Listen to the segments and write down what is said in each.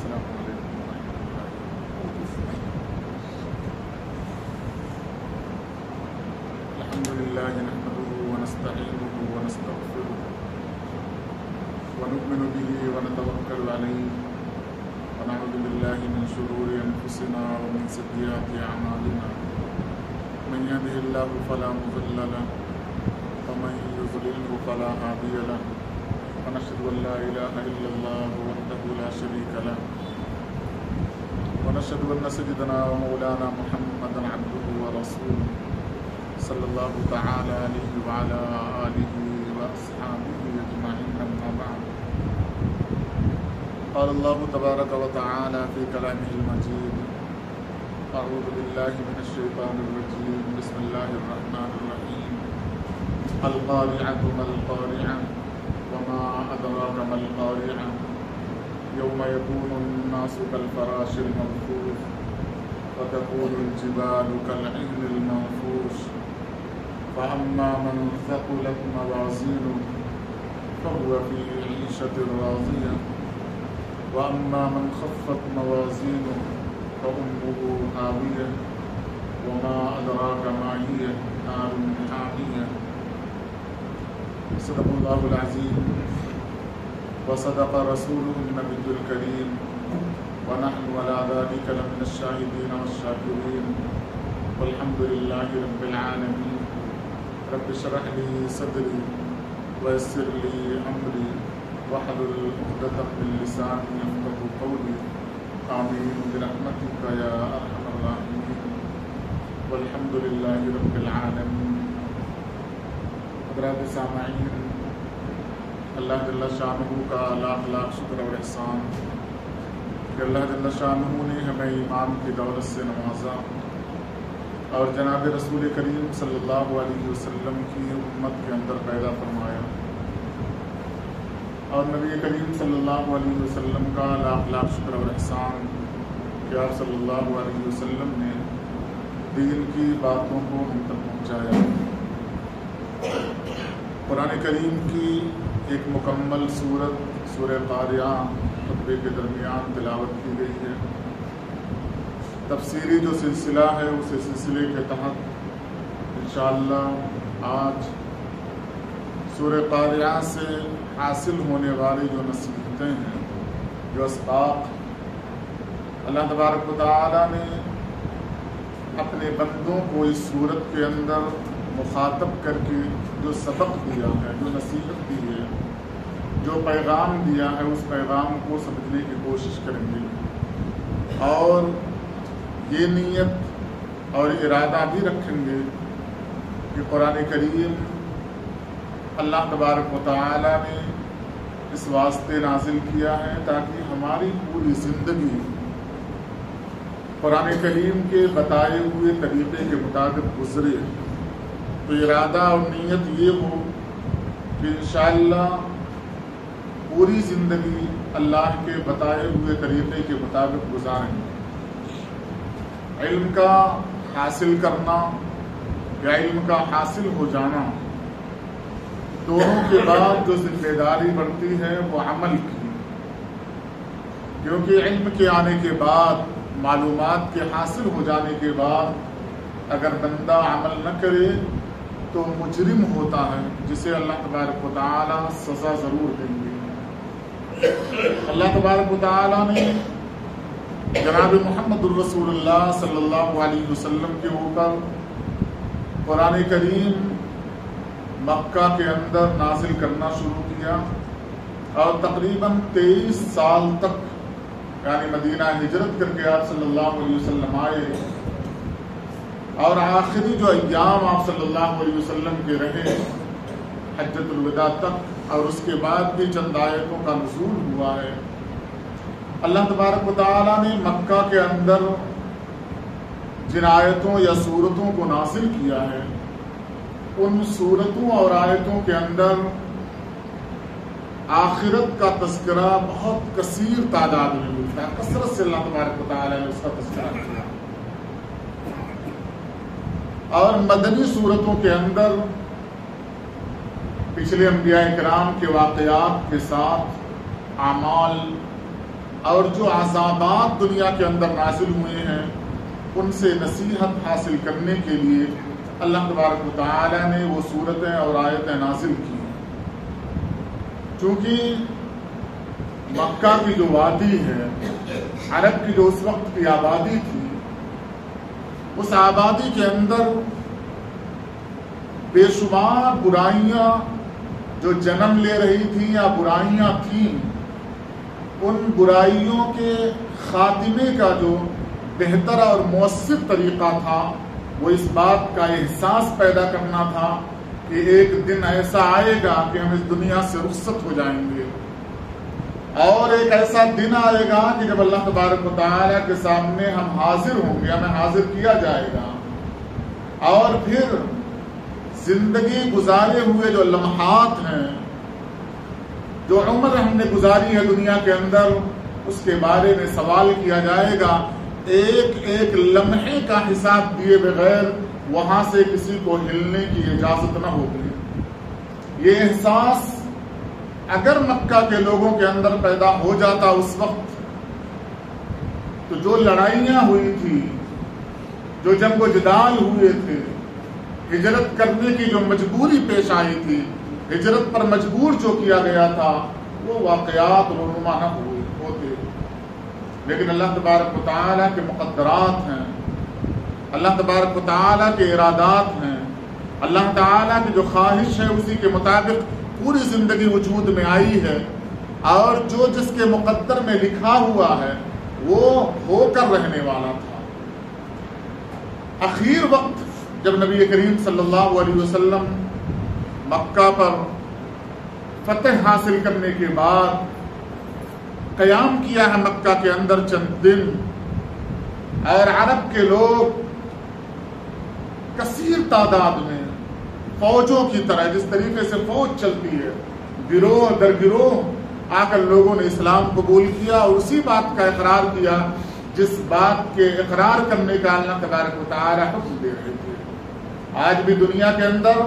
السلام علیکم ورحمۃ اللہ وبرکاتہ۔ الحمد للہ نحمده ونستعینه ونستغفره ونؤمن به ونتوکل علیہ ونعوذ باللہ من شرور انفسنا ومن سیئات اعمالنا من يهده الله فلا مضل له ومن يضلل فلا هادي له ونشهد ان لا اله الا الله وحده لا شريك له ونشهد ان سيدنا ومولانا محمدا عبده ورسوله صلى الله تعالى عليه وعلى آله وأصحابه أجمعين، أما بعد قال الله تبارك وتعالى في كلامه المجيد: أعوذ بالله من الشيطان الرجيم، بسم الله الرحمن الرحيم. القارعة ما القارعة وما أدراك ما القارعة يوم يكون الناس كالفراش المبثوث وتكون الجبال كالعهن المنفوش فأما من ثقلت موازينه فهو في عيشة راضية وأما من خفت موازينه فأمه هاوية وما أدراك ما هي نار حامية. صدق الله العظيم وصدق رسوله النبي الكريم ونحن على ذلك لمن الشاهدين والشاكرين والحمد لله رب العالمين. رب اشرح لي صدري ويسر لي امري واحلل عقدة من لساني يفقهوا قولي آمين برحمتك يا ارحم الراحمين والحمد لله رب العالمين. حضرات سامعین، اللہ جل شانہ کا لاکھ لاکھ شکر اور احسان کہ اللہ جل شانہ نے ہمیں ایمان کی دولت سے نوازا اور جناب رسول کریم صلی اللہ علیہ وسلم کی امت کے اندر پیدا فرمایا، اور نبی کریم صلی اللہ علیہ وسلم کا لاکھ لاکھ شکر اور احسان کہ آپ صلی اللہ علیہ وسلم نے دین کی باتوں کو ہم تک پہنچایا۔ قرآن کریم کی ایک مکمل سورت سورہ قاریعہ خطبے کے درمیان تلاوت کی گئی ہے۔ تفسیری جو سلسلہ ہے اس سلسلے کے تحت انشاءاللہ آج سورہ قاریعہ سے حاصل ہونے والی جو نصیحتیں ہیں، جو اسباق اللہ تبارک و تعالی نے اپنے بندوں کو اس سورت کے اندر مخاطب کر کے جو سبق دیا ہے، جو نصیحت دی ہے، جو پیغام دیا ہے، اس پیغام کو سمجھنے کی کوشش کریں گے اور یہ نیت اور ارادہ بھی رکھیں گے کہ قرآن کریم اللہ تبارک و تعالی نے اس واسطے نازل کیا ہے تاکہ ہماری پوری زندگی قرآن کریم کے بتائے ہوئے طریقے کے مطابق گزرے۔ تو ارادہ اور نیت یہ ہو کہ انشاءاللہ پوری زندگی اللہ کے بتائے ہوئے طریقے کے مطابق گزاریں۔ علم کا حاصل کرنا یا علم کا حاصل ہو جانا، دونوں کے بعد جو ذمہ داری بڑھتی ہے وہ عمل کی، کیونکہ علم کے آنے کے بعد، معلومات کے حاصل ہو جانے کے بعد اگر بندہ عمل نہ کرے تو مجرم ہوتا ہے، جسے اللہ تبارک و تعالی سزا ضرور دیں گے۔ اللہ تبارک و تعالی نے جناب محمد الرسول اللہ صلی اللہ علیہ وسلم کے اوپر قرآن کریم مکہ کے اندر نازل کرنا شروع کیا اور تقریباً 23 سال تک، یعنی مدینہ ہجرت کر کے آپ صلی اللہ علیہ وسلم آئے اور آخری جو ایام آپ صلی اللہ علیہ وسلم کے رہے حجۃ الوداع تک، اور اس کے بعد بھی چند آیتوں کا نزول ہوا ہے۔ اللہ تبارک و تعالی نے مکہ کے اندر جن آیتوں یا صورتوں کو نازل کیا ہے، ان صورتوں اور آیتوں کے اندر آخرت کا تذکرہ بہت کثیر تعداد میں ملتا ہے، کثرت سے اللہ تبارک و تعالی نے اس کا تذکرہ کیا۔ اور مدنی صورتوں کے اندر پچھلے انبیاء کرام کے واقعات کے ساتھ اعمال اور جو عذابات دنیا کے اندر نازل ہوئے ہیں ان سے نصیحت حاصل کرنے کے لیے اللہ تبارک و تعالی نے وہ صورتیں اور آیتیں نازل کی ہیں۔ چونکہ مکہ کی جو وادی ہے، عرب کی جو اس وقت کی آبادی تھی، اس آبادی کے اندر بے شمار برائیاں جو جنم لے رہی تھیں یا برائیاں تھیں، ان برائیوں کے خاتمے کا جو بہتر اور مؤثر طریقہ تھا وہ اس بات کا احساس پیدا کرنا تھا کہ ایک دن ایسا آئے گا کہ ہم اس دنیا سے رخصت ہو جائیں گے، اور ایک ایسا دن آئے گا کہ جب اللہ تبارک و تعالیٰ کے سامنے ہم حاضر ہوں گے، ہمیں حاضر کیا جائے گا، اور پھر زندگی گزارے ہوئے جو لمحات ہیں، جو عمر ہم نے گزاری ہے دنیا کے اندر، اس کے بارے میں سوال کیا جائے گا۔ ایک ایک لمحے کا حساب دیے بغیر وہاں سے کسی کو ہلنے کی اجازت نہ ہوگی۔ یہ احساس اگر مکہ کے لوگوں کے اندر پیدا ہو جاتا اس وقت، تو جو لڑائیاں ہوئی تھی، جو جنگ و جدال ہوئے تھے، ہجرت کرنے کی جو مجبوری پیش آئی تھی، ہجرت پر مجبور جو کیا گیا تھا، وہ واقعات رونما نہ ہوتے۔ لیکن اللہ تبارک و تعالیٰ کے مقدرات ہیں، اللہ تبارک و تعالیٰ کے ارادات ہیں، اللہ تعالیٰ کی جو خواہش ہے اسی کے مطابق پوری زندگی وجود میں آئی ہے، اور جو جس کے مقدر میں لکھا ہوا ہے وہ ہو کر رہنے والا تھا۔ اخیر وقت جب نبی کریم صلی اللہ علیہ وسلم مکہ پر فتح حاصل کرنے کے بعد قیام کیا ہے مکہ کے اندر چند دن، اور عرب کے لوگ کثیر تعداد میں فوجوں کی طرح، جس طریقے سے فوج چلتی ہے، گروہ در گروہ آ کر لوگوں نے اسلام قبول کیا، اور اسی بات کا اقرار کیا جس بات کے اقرار کرنے کا اللہ تبارک و تعالی حکم دے رہے تھے۔ آج بھی دنیا کے اندر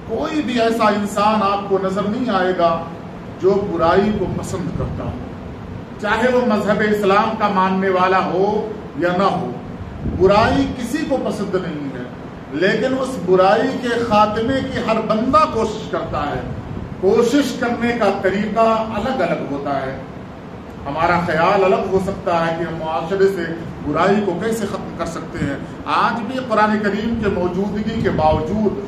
کوئی بھی ایسا انسان آپ کو نظر نہیں آئے گا جو برائی کو پسند کرتا ہو، چاہے وہ مذہب اسلام کا ماننے والا ہو یا نہ ہو۔ برائی کسی کو پسند نہیں ہے، لیکن اس برائی کے خاتمے کی ہر بندہ کوشش کرتا ہے۔ کوشش کرنے کا طریقہ الگ الگ ہوتا ہے، ہمارا خیال الگ ہو سکتا ہے کہ ہم معاشرے سے برائی کو کیسے ختم کر سکتے ہیں۔ آج بھی قرآن کریم کے موجودگی کے باوجود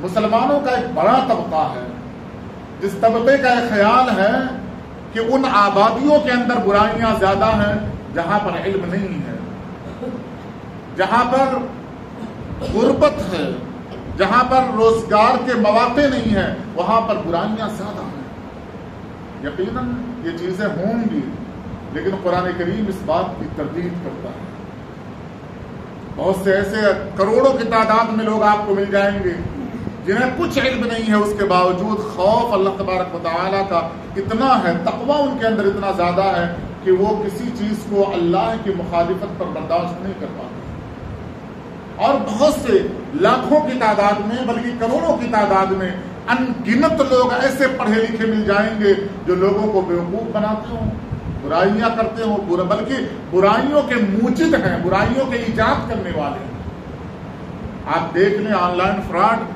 مسلمانوں کا ایک بڑا طبقہ ہے جس طبقے کا یہ خیال ہے کہ ان آبادیوں کے اندر برائیاں زیادہ ہیں جہاں پر علم نہیں ہے، جہاں پر غربت ہے، جہاں پر روزگار کے مواقع نہیں ہیں، وہاں پر برائیاں زیادہ ہیں۔ یقیناً یہ چیزیں ہوں گی، لیکن قرآن کریم اس بات کی تردید کرتا ہے۔ بہت سے ایسے کروڑوں کی تعداد میں لوگ آپ کو مل جائیں گے جنہیں کچھ علم نہیں ہے، اس کے باوجود خوف اللہ تبارک و تعالیٰ کا اتنا ہے، تقویٰ ان کے اندر اتنا زیادہ ہے کہ وہ کسی چیز کو اللہ کی مخالفت پر برداشت نہیں کر پاتے۔ اور بہت سے لاکھوں کی تعداد میں، بلکہ کروڑوں کی تعداد میں ان گنت لوگ ایسے پڑھے لکھے مل جائیں گے جو لوگوں کو بیوقوف بناتے ہوں، برائیاں کرتے ہوں، بلکہ برائیوں کے موجد ہیں، برائیوں کے ایجاد کرنے والے ہیں۔ آپ دیکھ لیں آن لائن فراڈ،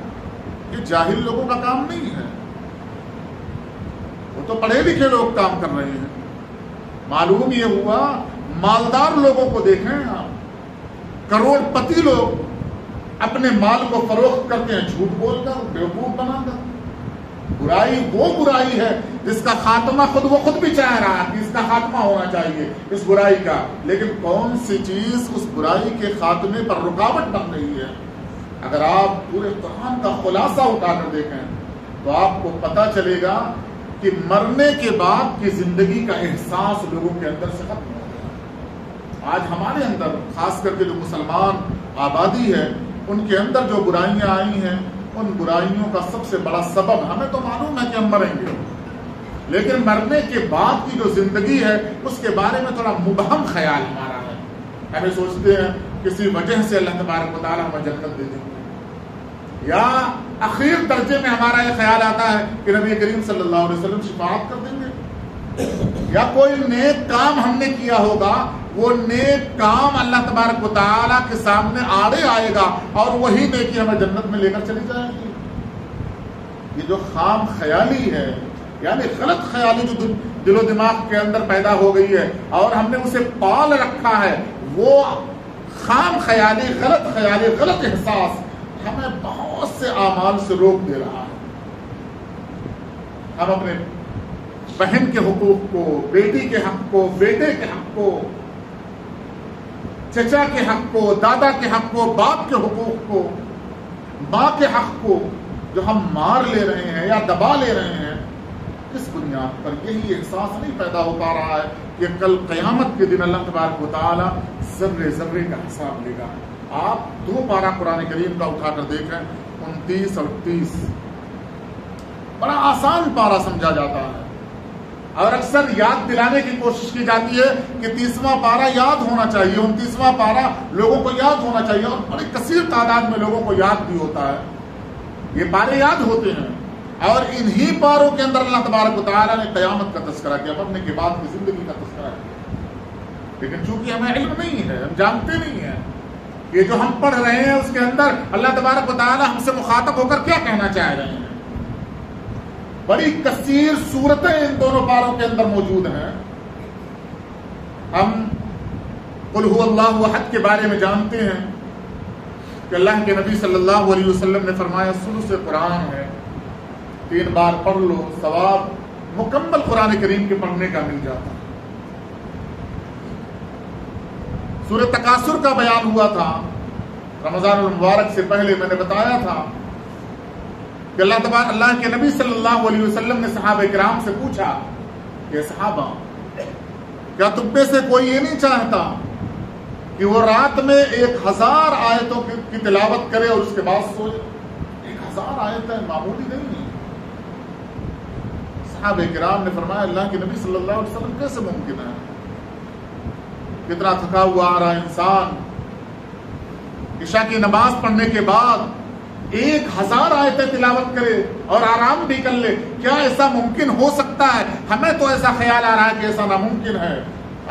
یہ جاہل لوگوں کا کام نہیں ہے، وہ تو پڑھے لکھے لوگ کام کر رہے ہیں۔ معلوم یہ ہوا مالدار لوگوں کو دیکھیں آپ، کروڑ پتی لوگ اپنے مال کو فروخت کرتے ہیں جھوٹ بول کر، بیوقوف بنا کر۔ برائی وہ برائی ہے جس کا خاتمہ وہ خود بھی چاہ رہا ہے کہ اس کا خاتمہ ہونا چاہیے، اس برائی کا، لیکن کون سی چیز اس برائی کے خاتمے پر رکاوٹ بن رہی ہے؟ اگر آپ پورے قرآن کا خلاصہ اٹھا کر دیکھیں تو آپ کو پتہ چلے گا کہ مرنے کے بعد کی زندگی کا احساس لوگوں کے اندر سے ختم ہو گیا۔ آج ہمارے اندر خاص کر کے جو مسلمان آبادی ہے ان کے اندر جو برائیاں آئی ہیں، ان برائیوں کا سب سے بڑا سبب، ہمیں تو معلوم ہے کہ ہم مریں گے، لیکن مرنے کے بعد کی جو زندگی ہے اس کے بارے میں تھوڑا مبہم خیال ہمارا ہے۔ ہمیں سوچتے ہیں کسی وجہ سے اللہ تبارک و تعالیٰ ہمیں جنت دے دیں گے، یا اخیر درجے میں ہمارا یہ خیال آتا ہے کہ نبی کریم صلی اللہ علیہ وسلم شفاعت کر دیں گے، یا کوئی نیک کام ہم نے کیا ہوگا، وہ نیک کام اللہ تبارک و تعالیٰ کے سامنے آڑے آئے گا اور وہی نیکی ہمیں جنت میں لے کر چلی جائے گی۔ یہ جو خام خیالی ہے، یعنی غلط خیالی جو دل و دماغ کے اندر پیدا ہو گئی ہے اور ہم نے اسے پال رکھا ہے، وہ خام خیالی، غلط احساس ہمیں بہت سے اعمال سے روک دے رہا ہے۔ ہم اپنے بہن کے حقوق کو، بیٹی کے حق کو، بیٹے کے حق کو، چچا کے حق کو، دادا کے حق کو، باپ کے حقوق کو، ماں کے حق کو جو ہم مار لے رہے ہیں یا دبا لے رہے ہیں، کس بنیاد پر؟ یہی احساس نہیں پیدا ہو پا رہا ہے کہ کل قیامت کے دن اللہ تبارک و تعالیٰ ذرے ذرے کا حساب لے گا۔ آپ 2 پارہ قرآن کریم کا اٹھا کر دیکھیں، 29 اور 30، بڑا آسان پارہ سمجھا جاتا ہے اور اکثر یاد دلانے کی کوشش کی جاتی ہے کہ 30واں پارہ یاد ہونا چاہیے، 29واں پارہ لوگوں کو یاد ہونا چاہیے، اور بڑی کثیر تعداد میں لوگوں کو یاد بھی ہوتا ہے۔ یہ پارے یاد ہوتے ہیں اور انہی پاروں کے اندر اللہ تبارک و تعالیٰ نے قیامت کا تذکرہ کیا، مرنے کے بعد کی زندگی کا تذکرہ کیا۔ لیکن چونکہ ہمیں علم نہیں ہے، ہم جانتے نہیں ہیں یہ جو ہم پڑھ رہے ہیں اس کے اندر اللہ تبارک و تعالیٰ ہم سے مخاطب ہو کر کیا کہنا چاہ رہے ہیں۔ بڑی کثیر صورتیں ان دونوں پاروں کے اندر موجود ہیں۔ ہم قل هو اللہ احد کے بارے میں جانتے ہیں کہ اللہ کے نبی صلی اللہ علیہ وسلم نے فرمایا ثلث قرآن ہے، 3 بار پڑھ لو، ثواب مکمل قرآن کریم کے پڑھنے کا مل جاتا ہے۔ سورہ تکاثر کا بیان ہوا تھا رمضان المبارک سے پہلے، میں نے بتایا تھا کہ اللہ کے نبی صلی اللہ علیہ وسلم نے صحابہ کرام سے پوچھا کہ صحابہ، کیا تم میں سے کوئی یہ نہیں چاہتا کہ وہ رات میں 1000 آیتوں کی تلاوت کرے اور اس کے بعد سوئے؟ 1000 آیتیں معمولی نہیں ہیں۔ صحابہ کرام نے فرمایا اللہ کے نبی صلی اللہ علیہ وسلم کیسے ممکن ہے؟ کتنا تھکا ہوا آ رہا انسان، عشاء کی نماز پڑھنے کے بعد 1000 آیتیں تلاوت کرے اور آرام بھی کر لے، کیا ایسا ممکن ہو سکتا ہے؟ ہمیں تو ایسا خیال آ رہا ہے کہ ایسا ناممکن ہے۔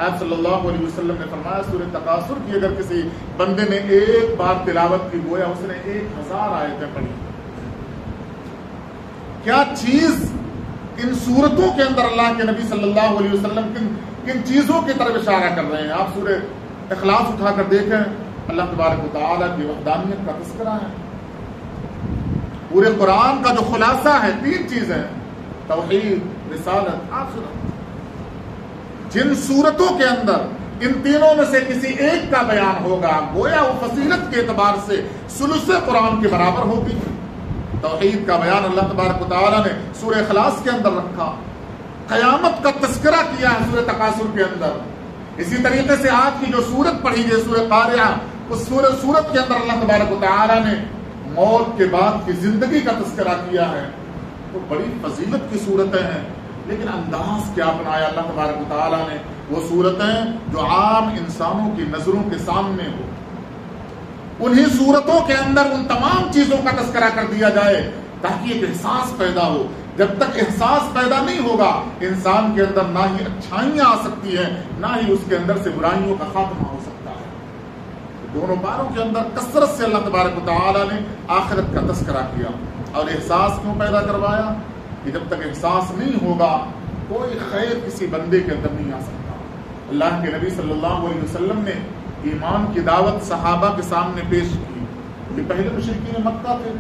آپ صلی اللہ علیہ وسلم نے فرمایا سورہ تکاثر کی اگر کسی بندے نے 1 بار تلاوت کی، گویا اس نے 1000 آیتیں پڑھی۔ کیا چیز ان صورتوں کے اندر اللہ کے نبی صلی اللہ علیہ وسلم کن چیزوں کی طرف اشارہ کر رہے ہیں؟ آپ سورہ اخلاص اٹھا کر دیکھیں، اللہ تبارک و تعالیٰ کی وحدانیت کا تذکرہ ہے۔ پورے قرآن کا جو خلاصہ ہے 3 چیزیں، توحید، رسالت، آخرت۔ جن صورتوں کے اندر ان تینوں میں سے کسی ایک کا بیان ہوگا، گویا وہ فضیلت کے اعتبار سے ثلث قرآن کے برابر ہوگی۔ توحید کا بیان اللہ تبارک و تعالیٰ نے سورہ اخلاص کے اندر رکھا، قیامت کا تذکرہ کیا ہے سورہ تکاثر کے اندر۔ اسی طریقے سے آج کی جو سورت پڑھی گئی سورہ قاریہ، اس سورت کے اندر اللہ تبارک و تعالیٰ نے موت کے بعد کی زندگی کا تذکرہ کیا ہے۔ تو بڑی فضیلت کی صورتیں ہیں، لیکن انداز کیا اپنایا اللہ تبارک و تعالیٰ نے؟ وہ صورتیں جو عام انسانوں کی نظروں کے سامنے ہو، انہی صورتوں کے اندر ان تمام چیزوں کا تذکرہ کر دیا جائے تاکہ ایک احساس پیدا ہو۔ جب تک احساس پیدا نہیں ہوگا انسان کے اندر نہ ہی اچھائیاں آ سکتی ہیں، نہ ہی اس کے اندر سے برائیوں کا خاتمہ ہو سکتا ہے۔ دونوں باروں کے اندر کثرت سے اللہ تبارک و تعالیٰ نے آخرت کا تذکرہ کیا، اور احساس کیوں پیدا کروایا؟ کہ جب تک احساس نہیں ہوگا کوئی خیر کسی بندے کے اندر نہیں آ سکتا۔ اللہ کے نبی صلی اللہ علیہ وسلم نے ایمان کی دعوت صحابہ کے سامنے پیش کی۔ یہ پہلے مشرکین مکہ تھے،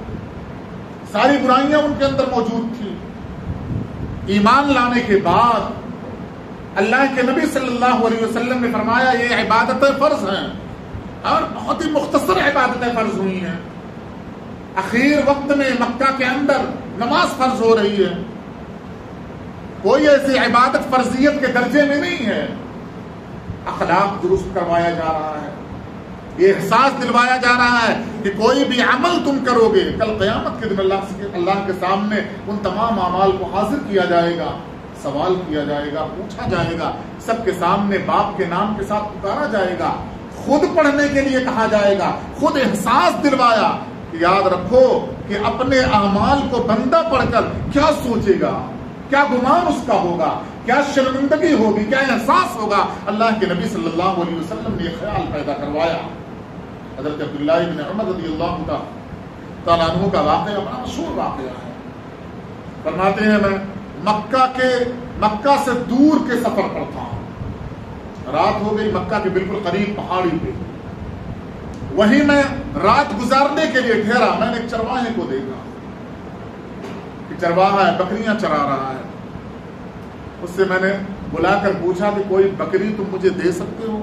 ساری برائیاں ان کے اندر موجود تھیں۔ ایمان لانے کے بعد اللہ کے نبی صلی اللہ علیہ وسلم نے فرمایا یہ عبادتیں فرض ہیں، اور بہت ہی مختصر عبادتیں فرض ہوئی ہیں۔ اخیر وقت میں مکہ کے اندر نماز فرض ہو رہی ہے، کوئی ایسی عبادت فرضیت کے درجے میں نہیں ہے۔ اخلاق درست کروایا جا رہا ہے، یہ احساس دلوایا جا رہا ہے کہ کوئی بھی عمل تم کرو گے کل قیامت کے دن اللہ کے سامنے ان تمام اعمال کو حاضر کیا جائے گا، سوال کیا جائے گا، پوچھا جائے گا، سب کے سامنے باپ کے نام کے ساتھ پکارا جائے گا، خود پڑھنے کے لیے کہا جائے گا، خود احساس دلوایا کہ یاد رکھو کہ اپنے اعمال کو بندہ پڑھ کر کیا سوچے گا، کیا گمان اس کا ہوگا، کیا شرمندگی ہوگی، کیا احساس ہوگا۔ اللہ کے نبی صلی اللہ علیہ وسلم نے یہ خیال پیدا کروایا۔ حضرت عبداللہ بن عمر رضی اللہ تعالیٰ عنہ کا واقعہ بڑا مشہور واقعہ ہے۔ فرماتے ہیں میں مکہ سے دور کے سفر پر تھا، رات ہو گئی، مکہ کے بالکل قریب پہاڑی پہ، وہیں میں رات گزارنے کے لیے ٹھہرا۔ میں نے ایک چرواہے کو دیکھا کہ چرواہا ہے، بکریاں چرا رہا ہے۔ اس سے میں نے بلا کر پوچھا کہ کوئی بکری تم مجھے دے سکتے ہو؟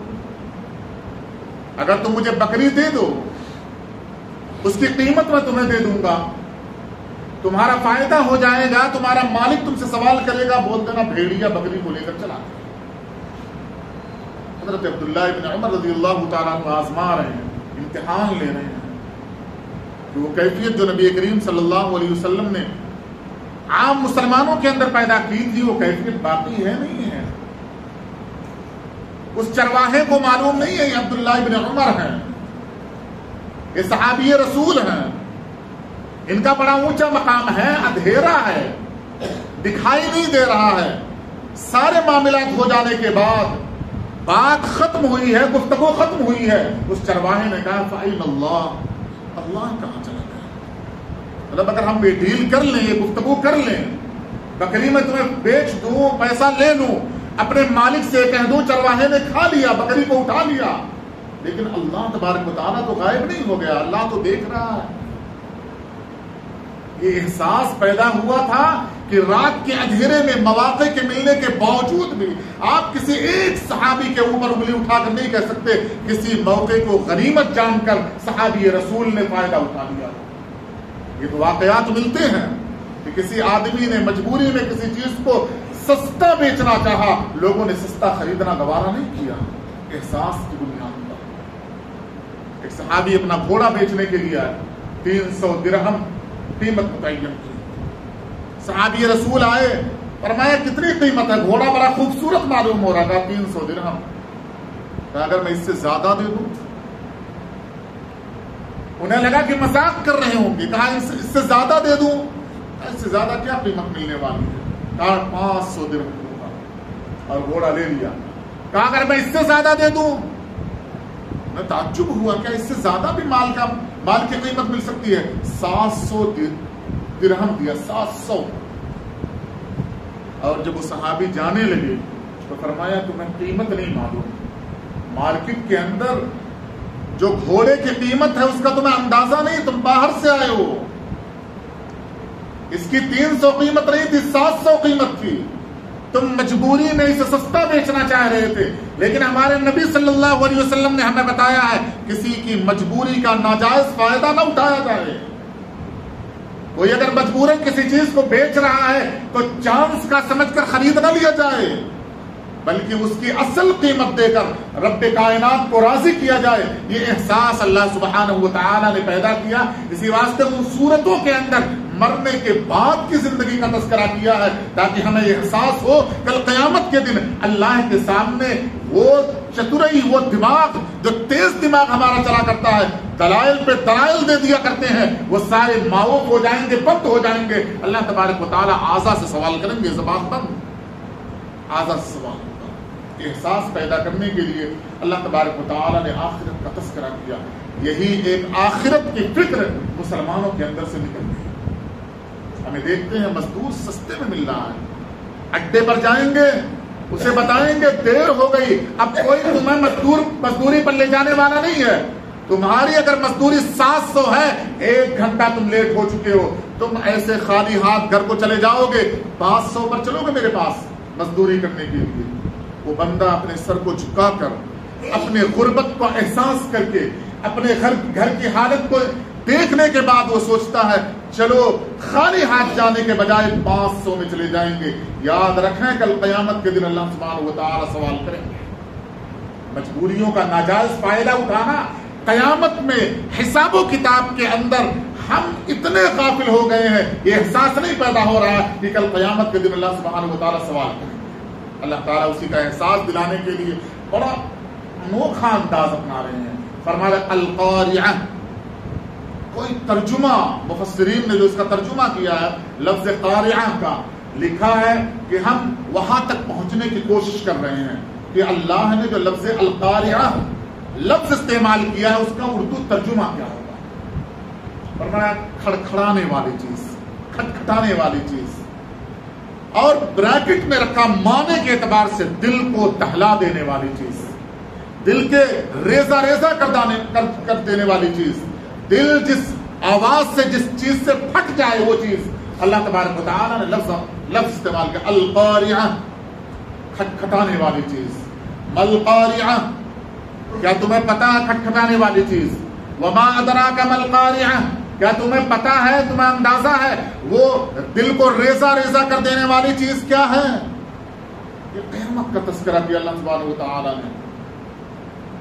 اگر تم مجھے بکری دے دو، اس کی قیمت میں تمہیں دے دوں گا، تمہارا فائدہ ہو جائے گا، تمہارا مالک تم سے سوال کرے گا، بول دینا بھیڑیا بکری کو لے کر چلا۔ حضرت عبداللہ بن عمر رضی اللہ تعالیٰ عنہ آزما رہے ہیں، امتحان لے رہے ہیں کہ وہ کیفیت جو نبی کریم صلی اللہ علیہ وسلم نے عام مسلمانوں کے اندر پیدا کی تھی، وہ کیفیت باقی ہے نہیں ہے۔ اس چرواہے کو معلوم نہیں ہے یہ عبداللہ بن عمر ہیں، یہ صحابی رسول ہیں، ان کا بڑا اونچا مقام ہے، اندھیرا ہے، دکھائی نہیں دے رہا ہے۔ سارے معاملات ہو جانے کے بعد بات ختم ہوئی ہے، گفتگو ختم ہوئی ہے، اس چرواہے نے کہا فَأَيْنَ اللَّهُ، اللہ کہاں چلا گیا؟ مطلب اگر ہم یہ ڈیل کر لیں، یہ گفتگو کر لیں، بکری میں تمہیں بیچ دوں، پیسہ لے لوں، اپنے مالک سے کہہ دوں چرواہے نے کھا لیا، بکری کو اٹھا لیا، لیکن اللہ تبارک و تعالیٰ تو غائب نہیں ہو گیا، اللہ تو دیکھ رہا ہے۔ یہ احساس پیدا ہوا تھا کہ رات کے اندھیرے میں مواقع کے ملنے کے باوجود بھی آپ کسی ایک صحابی کے اوپر انگلی اٹھا کر نہیں کہہ سکتے کسی موقع کو غنیمت جان کر صحابی رسول نے فائدہ اٹھا لیا۔ یہ تو واقعات ملتے ہیں کہ کسی آدمی نے مجبوری میں کسی چیز کو سستا بیچنا چاہا، لوگوں نے سستا خریدنا گوارا نہیں کیا، احساس کی بنیاد پر۔ ایک صحابی اپنا گھوڑا بیچنے کے لیے آئے، 300 درہم قیمت متعین کی۔ صحابی رسول آئے، فرمایا کتنی قیمت ہے؟ گھوڑا بڑا خوبصورت معلوم ہو رہا تھا، 300 درہم۔ اگر میں اس سے زیادہ دے دوں؟ انہیں لگا کہ مذاق کر رہے ہوں گے، کہا اس سے زیادہ دے دوں؟ اس سے زیادہ کیا قیمت ملنے والی ہے؟ کہا 500 درہم دوں گا، اور گھوڑا لے لیا۔ کہا اگر میں اس سے زیادہ دے دوں؟ میں تعجب ہوا، کیا اس سے زیادہ بھی مال کی قیمت مل سکتی ہے؟ 700 درہم دیا، 700۔ اور جب وہ صحابی جانے لگے تو فرمایا تمہیں قیمت نہیں معلوم، مارکیٹ کے اندر جو گھوڑے کی قیمت ہے اس کا تمہیں اندازہ نہیں، تم باہر سے آئے ہو۔ اس کی 300 قیمت نہیں تھی، 700 قیمت تھی، تم مجبوری میں اسے سستا بیچنا چاہ رہے تھے، لیکن ہمارے نبی صلی اللہ علیہ وسلم نے ہمیں بتایا ہے کسی کی مجبوری کا ناجائز فائدہ نہ اٹھایا جائے۔ کوئی اگر مجبوراً کسی چیز کو بیچ رہا ہے تو چانس کا سمجھ کر خرید نہ لیا جائے، بلکہ اس کی اصل قیمت دے کر رب کائنات کو راضی کیا جائے۔ یہ احساس اللہ سبحانہ و تعالی نے پیدا کیا، اسی واسطے ان صورتوں کے اندر مرنے کے بعد کی زندگی کا تذکرہ کیا ہے، تاکہ ہمیں یہ احساس ہو کل قیامت کے دن اللہ کے سامنے وہ چترائی، وہ دماغ جو تیز دماغ ہمارا چلا کرتا ہے، دلائل پہ دلائل دے دیا کرتے ہیں، وہ سارے معوف ہو جائیں گے، بند ہو جائیں گے۔ اللہ تبارک و تعالیٰ اعضاء سے سوال کریں گے، زبان بند، اعضاء سے سوال ہوگا۔ احساس پیدا کرنے کے لیے اللہ تبارک و تعالیٰ نے آخرت کا تذکرہ کیا۔ یہی ایک آخرت کی فکر مسلمانوں کے اندر سے نکل گئی۔ ہمیں دیکھتے ہیں مزدور سستے میں مل رہا ہے، اڈے پر جائیں گے اسے بتائیں گے دیر ہو گئی، اب کوئی تمہیں مزدوری پر لے جانے والا نہیں ہے، تمہاری اگر مزدوری 700 ہے، 1 گھنٹہ تم لیٹ ہو چکے ہو، تم ایسے خالی ہاتھ گھر کو چلے جاؤ گے، 500 پر چلو گے میرے پاس مزدوری کرنے کے لیے۔ وہ بندہ اپنے سر کو جھکا کر، اپنے غربت کو احساس کر کے، اپنے گھر کی حالت کو دیکھنے کے بعد وہ سوچتا ہے چلو خالی ہاتھ جانے کے بجائے 500 میں چلے جائیں گے۔ یاد رکھیں کل قیامت کے دن اللہ سبحانہ و تعالیٰ سوال کریں گے۔ مجبوریوں کا ناجائز فائدہ اٹھانا، قیامت میں حساب و کتاب کے اندر ہم اتنے غافل ہو گئے ہیں، یہ احساس نہیں پیدا ہو رہا کہ کل قیامت کے دن اللہ سبحانہ و تعالیٰ سوال کریں گے۔ اللہ تعالیٰ اسی کا احساس دلانے کے لیے بڑا انوکھا انداز اپنا رہے ہیں۔ فرمایا القاریہ، کوئی ترجمہ مفسرین نے جو اس کا ترجمہ کیا ہے لفظ قاریہ کا، لکھا ہے کہ ہم وہاں تک پہنچنے کی کوشش کر رہے ہیں کہ اللہ نے جو لفظ القاریہ لفظ استعمال کیا ہے اس کا اردو ترجمہ کیا ہوگا. فرمایا کھڑکھڑانے والی چیز، کھٹکھٹانے والی چیز، اور بریکٹ میں رکھا معنی کے اعتبار سے دل کو دہلا دینے والی چیز، دل کے ریزہ ریزہ کر دینے والی چیز، دل جس آواز سے جس چیز سے پھٹ جائے وہ چیز. اللہ تبارک و تعالیٰ نے لفظ استعمال کیا القاریہ، کھٹکھٹانے والی چیز. ملقاریہ، کیا تمہیں پتا ہے کھٹکھٹانے والی چیز؟ وما ادراک ملقاریہ، کیا تمہیں پتا ہے، تمہیں اندازہ ہے وہ دل کو ریزہ ریزہ کر دینے والی چیز کیا ہے؟ یہ قیامت کا تذکرہ کیا اللہ سبحانہ و تعالیٰ نے.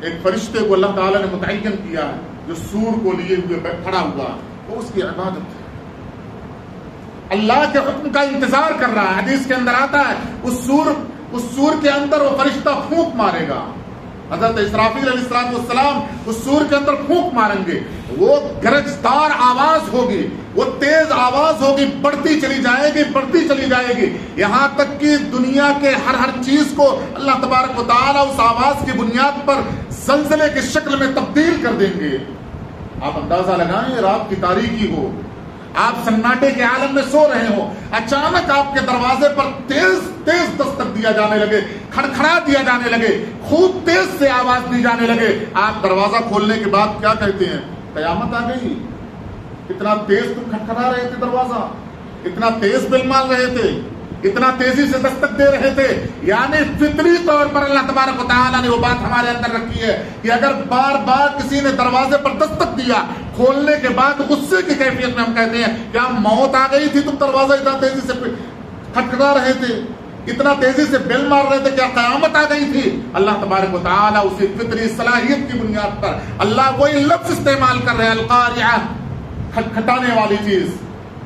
ایک فرشتے کو اللہ تعالیٰ نے متعین کیا ہے جو سور کو لیے ہوئے کھڑا ہوا، وہ اس کی عبادت ہے، اللہ کے حکم کا انتظار کر رہا ہے. حدیث کے اندر آتا ہے اس سور کے اندر وہ فرشتہ پھونک مارے گا. حضرت اسرافیل علیہ السلام اس سور کے اندر پھونک ماریں گے، وہ گرجدار آواز ہوگی، وہ تیز آواز ہوگی، بڑھتی چلی جائے گی یہاں تک کہ دنیا کے ہر چیز کو اللہ تبارک و تعالیٰ اس آواز کی بنیاد پر زلزلے کی شکل میں تبدیل کر دیں گے. آپ اندازہ لگائیں، رات کی تاریکی ہو، آپ سناٹے کے عالم میں سو رہے ہو، اچانک آپ کے دروازے پر تیز دستک دیا جانے لگے، کھڑکھڑا دیا جانے لگے، خوب تیز سے آواز دی جانے لگے. آپ دروازہ کھولنے کے بعد کیا کہتے ہیں؟ قیامت آ گئی. اتنا تیز تم کھڑکھڑا رہے تھے دروازہ، اتنا تیز بل مار رہے تھے، اتنا تیزی سے دستک دے رہے تھے. یعنی فطری طور پر اللہ تبارک و تعالیٰ نے وہ بات ہمارے اندر رکھی ہے کہ اگر بار بار کسی نے دروازے پر دستک دیا، کھولنے کے بعد غصے کی کیفیت میں ہم کہتے ہیں کیا موت آ گئی تھی، تم دروازہ اتنا تیزی سے کھٹکھٹا رہے تھے، اتنا تیزی سے بیل مار رہے تھے، کیا قیامت آ گئی تھی؟ اللہ تبارک و تعالیٰ اسی فطری صلاحیت کی بنیاد پر اللہ وہی لفظ استعمال کر رہے ہیں القاریہ، کھٹکھٹانے والی چیز.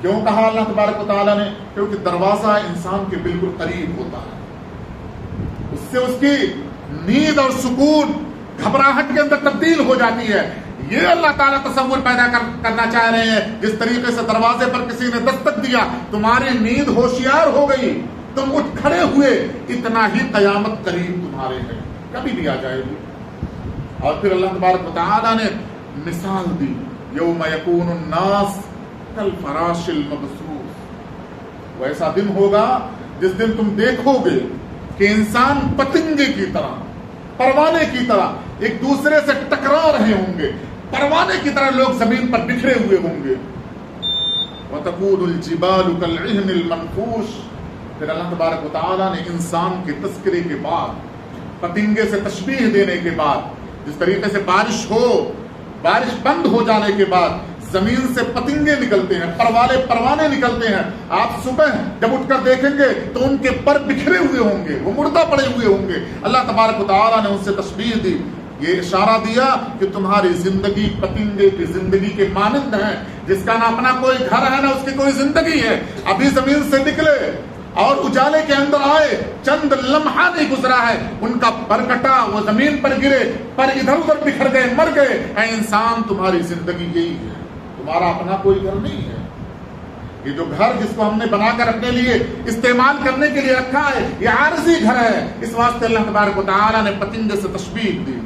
کیوں کہا اللہ تبارک و تعالیٰ نے؟ کیونکہ دروازہ انسان کے بالکل قریب ہوتا ہے، اس سے اس کی نیند اور سکون گھبراہٹ کے اندر تبدیل ہو جاتی ہے. یہ اللہ تعالیٰ تصور پیدا کرنا چاہ رہے ہیں. جس طریقے سے دروازے پر کسی نے دستک دیا، تمہاری نیند ہوشیار ہو گئی، تم اٹھ کھڑے ہوئے، اتنا ہی قیامت قریب تمہارے ہے، کبھی بھی آ جائے گی. اور پھر اللہ تبارک و تعالیٰ نے مثال دی، یوم یکون الناس کالفراش المبثوث. وہ ایسا دن ہوگا جس دن تم دیکھو گے کہ انسان پتنگے کی طرح، پروانے کی طرح ایک دوسرے سے ٹکرا رہے ہوں گے، پروانے کی طرح لوگ زمین پر بکھرے ہوئے ہوں گے. وَتَكُونُ الْجِبَالُ كَالْعِهْنِ الْمَنْفُوشِ. پھر اللہ تبارک و تعالیٰ نے انسان کے تذکرے کے بعد، پتنگے سے تشبیہ دینے کے بعد، جس طریقے سے بارش بند ہو جانے کے بعد زمین سے پتنگے نکلتے ہیں، پروانے نکلتے ہیں، آپ صبح جب اٹھ کر دیکھیں گے تو ان کے پر بکھرے ہوئے ہوں گے، وہ مردہ پڑے ہوئے ہوں گے. اللہ تبارک و تعالیٰ نے ان سے تشبیہ دی، یہ اشارہ دیا کہ تمہاری زندگی پتنگے کی زندگی کے مانند ہے، جس کا نہ اپنا کوئی گھر ہے نہ اس کی کوئی زندگی ہے. ابھی زمین سے نکلے اور اجالے کے اندر آئے، چند لمحہ نہیں گزرا ہے، ان کا پر کٹا، وہ زمین پر گرے، پر ادھر ادھر بکھر گئے، مر گئے. اے انسان، تمہاری زندگی یہی ہے، تمہارا اپنا کوئی گھر نہیں ہے. یہ جو گھر جس کو ہم نے بنا کر اپنے لیے استعمال کرنے کے لیے رکھا ہے، یہ عارضی گھر ہے. اس واسطے اللہ تبارک و تعالیٰ نے پتنگے سے تشبیہ دی.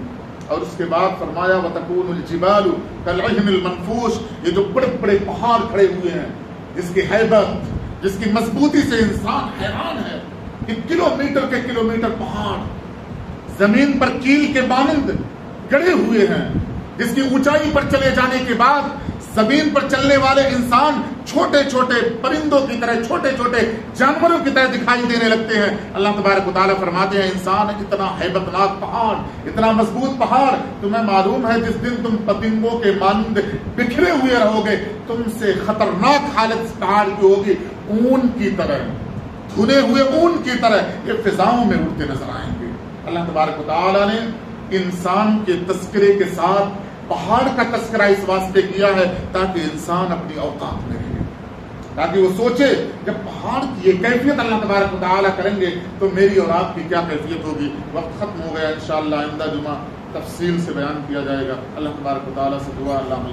اور اس کے بعد فرمایا وَتَكُونُ الْجِبَالُ كَالْعِهْنِ الْمَنْفُوشِ. یہ جو بڑے بڑے پہاڑ کھڑے ہوئے ہیں، جس کی ہیبت، جس کی مضبوطی سے انسان حیران ہے کہ کلومیٹر کے کلومیٹر پہاڑ زمین پر کیل کے مانند گڑے ہوئے ہیں، جس کی اونچائی پر چلے جانے کے بعد زمین پر چلنے والے انسان چھوٹے چھوٹے پرندوں کی طرح، چھوٹے چھوٹے جانوروں کی طرح دکھائی دینے لگتے ہیں. اللہ تبارک و تعالیٰ فرماتے ہیں انسان اتنا ہیبت ناک پہاڑ، اتنا مضبوط پہاڑ، تمہیں معلوم ہے جس دن تم پتنگوں کے مانند بکھرے ہوئے رہو گے، تم سے خطرناک حالت پہاڑ کی ہوگی، اون کی طرح، دھنے ہوئے اون کی طرح یہ فضاؤں میں اڑتے نظر آئیں گے. اللہ تبارک و تعالیٰ نے انسان کے تذکرے کے ساتھ پہاڑ کا تذکرہ اس واسطے کیا ہے تاکہ انسان اپنی اوقات میں رہے، تاکہ وہ سوچے جب پہاڑ کی یہ کیفیت اللہ تبارک و تعالیٰ کریں گے تو میری اور آپ کی کیا کیفیت ہوگی. وقت ختم ہو گیا، انشاءاللہ آئندہ جمعہ تفصیل سے بیان کیا جائے گا. اللہ تبارک و تعالیٰ سے دعا، اللہ